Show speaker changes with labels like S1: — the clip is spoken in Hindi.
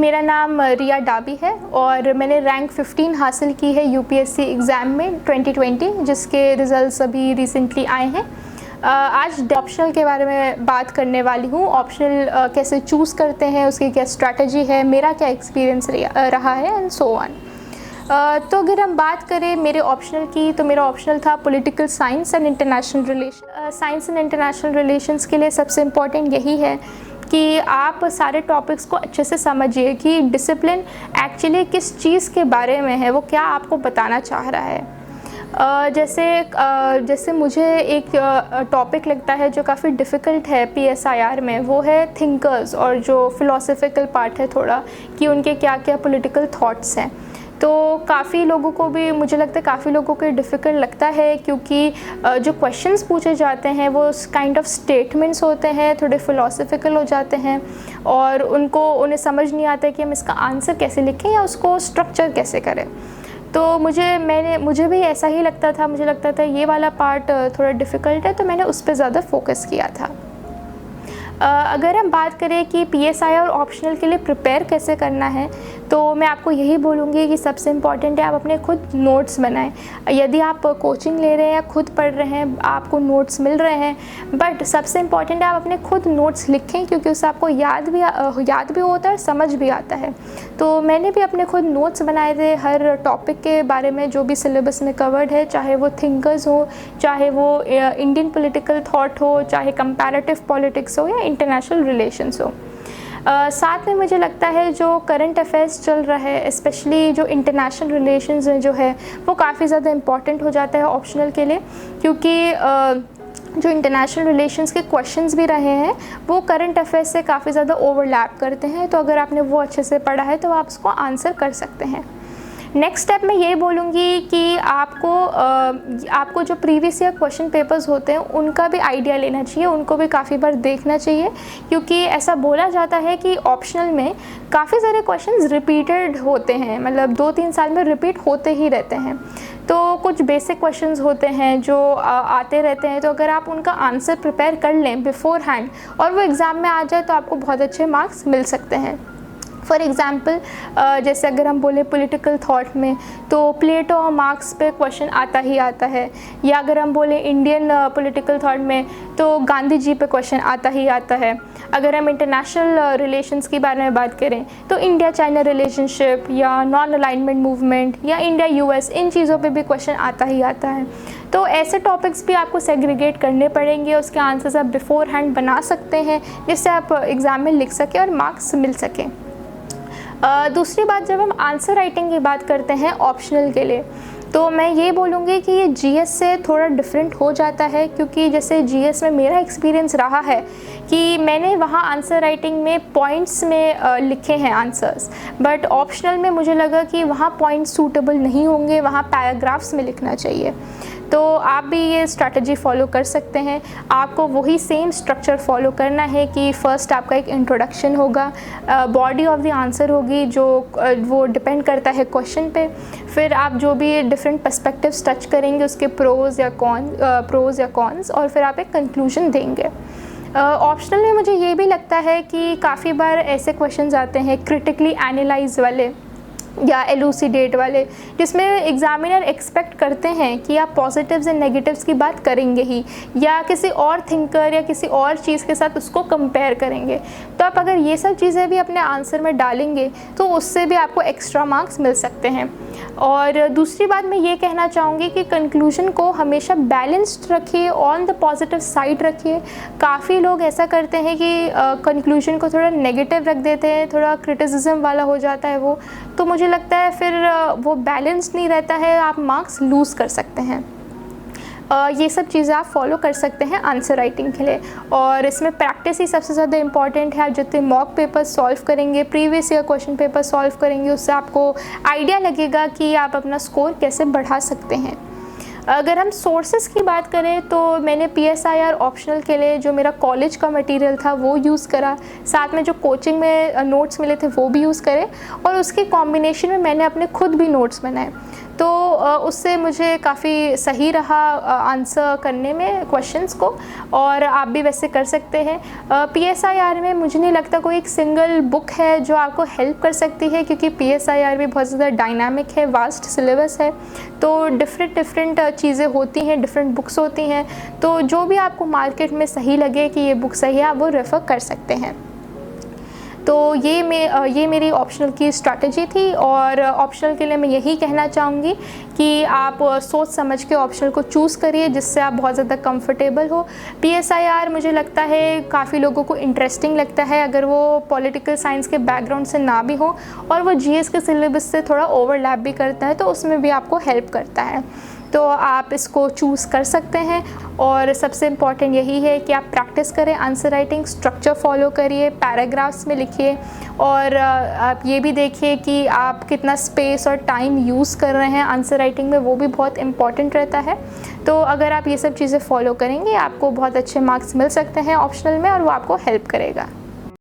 S1: मेरा नाम रिया डाबी है और मैंने रैंक 15 हासिल की है यूपीएससी एग्ज़ाम में 2020, जिसके रिज़ल्ट्स अभी रिसेंटली आए हैं। आज ऑप्शनल के बारे में बात करने वाली हूँ। ऑप्शनल कैसे चूज़ करते हैं, उसकी क्या स्ट्रैटेजी है, मेरा क्या एक्सपीरियंस रहा है एंड सो ऑन। तो अगर हम बात करें मेरे ऑप्शनल की, तो मेरा ऑप्शनल था political science and international relation. Science and international relations के लिए सबसे इम्पॉर्टेंट यही है कि आप सारे टॉपिक्स को अच्छे से समझिए कि डिसिप्लिन एक्चुअली किस चीज़ के बारे में है, वो क्या आपको बताना चाह रहा है। जैसे मुझे एक टॉपिक लगता है जो काफ़ी डिफ़िकल्ट है पीएसआईआर में, वो है थिंकर्स और जो फ़िलोसफिकल पार्ट है थोड़ा, कि उनके क्या क्या पॉलिटिकल थॉट्स हैं। तो काफ़ी लोगों को भी, मुझे लगता है काफ़ी लोगों को डिफ़िकल्ट लगता है, क्योंकि जो क्वेश्चंस पूछे जाते हैं वो काइंड ऑफ स्टेटमेंट्स होते हैं, थोड़े फ़िलोसफिकल हो जाते हैं और उन्हें समझ नहीं आता है कि हम इसका आंसर कैसे लिखें या उसको स्ट्रक्चर कैसे करें। तो मुझे भी ऐसा ही लगता था, मुझे लगता था ये वाला पार्ट थोड़ा डिफ़िकल्ट है, तो मैंने उस पर ज़्यादा फोकस किया था। अगर हम बात करें कि पीएसआई और ऑप्शनल के लिए प्रिपेयर कैसे करना है, तो मैं आपको यही बोलूँगी कि सबसे इम्पॉर्टेंट है आप अपने खुद नोट्स बनाएं। यदि आप कोचिंग ले रहे हैं या खुद पढ़ रहे हैं, आपको नोट्स मिल रहे हैं, बट सबसे इम्पॉर्टेंट है आप अपने खुद नोट्स लिखें, क्योंकि उससे आपको याद भी होता है और समझ भी आता है। तो मैंने भी अपने खुद नोट्स बनाए थे हर टॉपिक के बारे में जो भी सिलेबस में कवर्ड है, चाहे वो थिंकर्स हो, चाहे वो इंडियन पॉलिटिकल थॉट हो, चाहे कंपैरेटिव पॉलिटिक्स हो या इंटरनेशनल रिलेशंस हो। साथ में मुझे लगता है जो करंट अफेयर्स चल रहा है, स्पेशली जो इंटरनेशनल रिलेशंस में जो है, वो काफ़ी ज़्यादा इम्पॉर्टेंट हो जाता है ऑप्शनल के लिए, क्योंकि जो इंटरनेशनल रिलेशंस के क्वेश्चंस भी रहे हैं वो करंट अफेयर्स से काफ़ी ज़्यादा ओवरलैप करते हैं। तो अगर आपने वो अच्छे से पढ़ा है तो आप उसको आंसर कर सकते हैं। नेक्स्ट स्टेप मैं ये बोलूँगी कि आपको जो प्रीवियस ईयर क्वेश्चन पेपर्स होते हैं उनका भी आइडिया लेना चाहिए, उनको भी काफ़ी बार देखना चाहिए, क्योंकि ऐसा बोला जाता है कि ऑप्शनल में काफ़ी सारे क्वेश्चंस रिपीटेड होते हैं, मतलब 2-3 साल में रिपीट होते ही रहते हैं। तो कुछ बेसिक क्वेश्चंस होते हैं जो आते रहते हैं, तो अगर आप उनका आंसर प्रिपेयर कर लें बिफोर हैंड और वो एग्ज़ाम में आ जाए तो आपको बहुत अच्छे मार्क्स मिल सकते हैं। फॉर एग्ज़ाम्पल जैसे अगर हम बोले पॉलिटिकल थॉट में, तो प्लेटो और मार्क्स पे क्वेश्चन आता ही आता है, या अगर हम बोले इंडियन पॉलिटिकल थॉट में तो गांधी जी पे क्वेश्चन आता ही आता है। अगर हम इंटरनेशनल रिलेशंस के बारे में बात करें तो इंडिया चाइना रिलेशनशिप या नॉन अलाइनमेंट मूवमेंट या इंडिया यूएस, इन चीज़ों पे भी क्वेश्चन आता ही आता है। तो ऐसे टॉपिक्स भी आपको सेग्रीगेट करने पड़ेंगे, उसके आंसर्स आप बिफोर हैंड बना सकते हैं, जिससे आप एग्ज़ाम में लिख सकें और मार्क्स मिल सकें। दूसरी बात, जब हम आंसर राइटिंग की बात करते हैं ऑप्शनल के लिए, तो मैं ये बोलूँगी कि ये जीएस से थोड़ा डिफरेंट हो जाता है, क्योंकि जैसे जीएस में मेरा एक्सपीरियंस रहा है कि मैंने वहाँ आंसर राइटिंग में पॉइंट्स में लिखे हैं आंसर्स, बट ऑप्शनल में मुझे लगा कि वहाँ पॉइंट्स सूटेबल नहीं होंगे, वहाँ पैराग्राफ्स में लिखना चाहिए। तो आप भी ये स्ट्रैटेजी फॉलो कर सकते हैं। आपको वही सेम स्ट्रक्चर फॉलो करना है कि फ़र्स्ट आपका एक इंट्रोडक्शन होगा, बॉडी ऑफ द आंसर होगी जो वो डिपेंड करता है क्वेश्चन पे, फिर आप जो भी डिफरेंट पर्सपेक्टिव्स टच करेंगे उसके प्रोज या कॉन्स, और फिर आप एक कंक्लूजन देंगे। ऑप्शनल में मुझे ये भी लगता है कि काफ़ी बार ऐसे क्वेश्चंस आते हैं क्रिटिकली एनालाइज वाले या एलूसिडेट वाले, जिसमें एग्जामिनर एक्सपेक्ट करते हैं कि आप पॉजिटिव्स एंड नेगेटिव्स की बात करेंगे ही, या किसी और थिंकर या किसी और चीज़ के साथ उसको कंपेयर करेंगे। तो आप अगर ये सब चीज़ें भी अपने आंसर में डालेंगे तो उससे भी आपको एक्स्ट्रा मार्क्स मिल सकते हैं। और दूसरी बात मैं ये कहना चाहूँगी कि कंक्लूजन को हमेशा बैलेंस्ड रखिए, ऑन द पॉजिटिव साइड रखिए। काफ़ी लोग ऐसा करते हैं कि कंक्लूजन को थोड़ा नेगेटिव रख देते हैं, थोड़ा क्रिटिसिज्म वाला हो जाता है वो, तो मुझे लगता है फिर वो बैलेंस नहीं रहता है, आप मार्क्स लूज़ कर सकते हैं। ये सब चीज़ें आप फॉलो कर सकते हैं आंसर राइटिंग के लिए, और इसमें प्रैक्टिस ही सबसे ज़्यादा इंपॉर्टेंट है। आप जितने मॉक पेपर सॉल्व करेंगे, previous year question paper solve करेंगे, उससे आपको आइडिया लगेगा कि आप अपना स्कोर कैसे बढ़ा सकते हैं। अगर हम सोर्सेज की बात करें तो मैंने पीएसआईआर ऑप्शनल के लिए जो मेरा कॉलेज का मटेरियल था वो यूज़ करा, साथ में जो कोचिंग में नोट्स मिले थे वो भी यूज़ करे, और उसके कॉम्बिनेशन में मैंने अपने खुद भी नोट्स बनाए। तो उससे मुझे काफ़ी सही रहा आंसर करने में क्वेश्चंस को, और आप भी वैसे कर सकते हैं। PSIR में मुझे नहीं लगता कोई एक सिंगल बुक है जो आपको हेल्प कर सकती है, क्योंकि PSIR भी बहुत ज़्यादा डायनामिक है, वास्ट सिलेबस है, तो डिफरेंट चीज़ें होती हैं, डिफरेंट बुक्स होती हैं। तो जो भी आपको मार्केट में सही लगे कि ये बुक सही है, आप वो रेफ़र कर सकते हैं। तो ये मेरी ऑप्शनल की स्ट्रैटेजी थी, और ऑप्शनल के लिए मैं यही कहना चाहूँगी कि आप सोच समझ के ऑप्शनल को चूज़ करिए जिससे आप बहुत ज़्यादा कंफर्टेबल हो। PSIR मुझे लगता है काफ़ी लोगों को इंटरेस्टिंग लगता है, अगर वो पॉलिटिकल साइंस के बैकग्राउंड से ना भी हो और वो GS के सिलेबस से थोड़ा ओवरलैप भी करता है, तो उसमें भी आपको हेल्प करता है। तो आप इसको चूज़ कर सकते हैं, और सबसे इम्पॉर्टेंट यही है कि आप प्रैक्टिस करें आंसर राइटिंग, स्ट्रक्चर फॉलो करिए, पैराग्राफ्स में लिखिए, और आप ये भी देखिए कि आप कितना स्पेस और टाइम यूज़ कर रहे हैं आंसर राइटिंग में, वो भी बहुत इम्पॉर्टेंट रहता है। तो अगर आप ये सब चीज़ें फॉलो करेंगे, आपको बहुत अच्छे मार्क्स मिल सकते हैं ऑप्शनल में, और वो आपको हेल्प करेगा।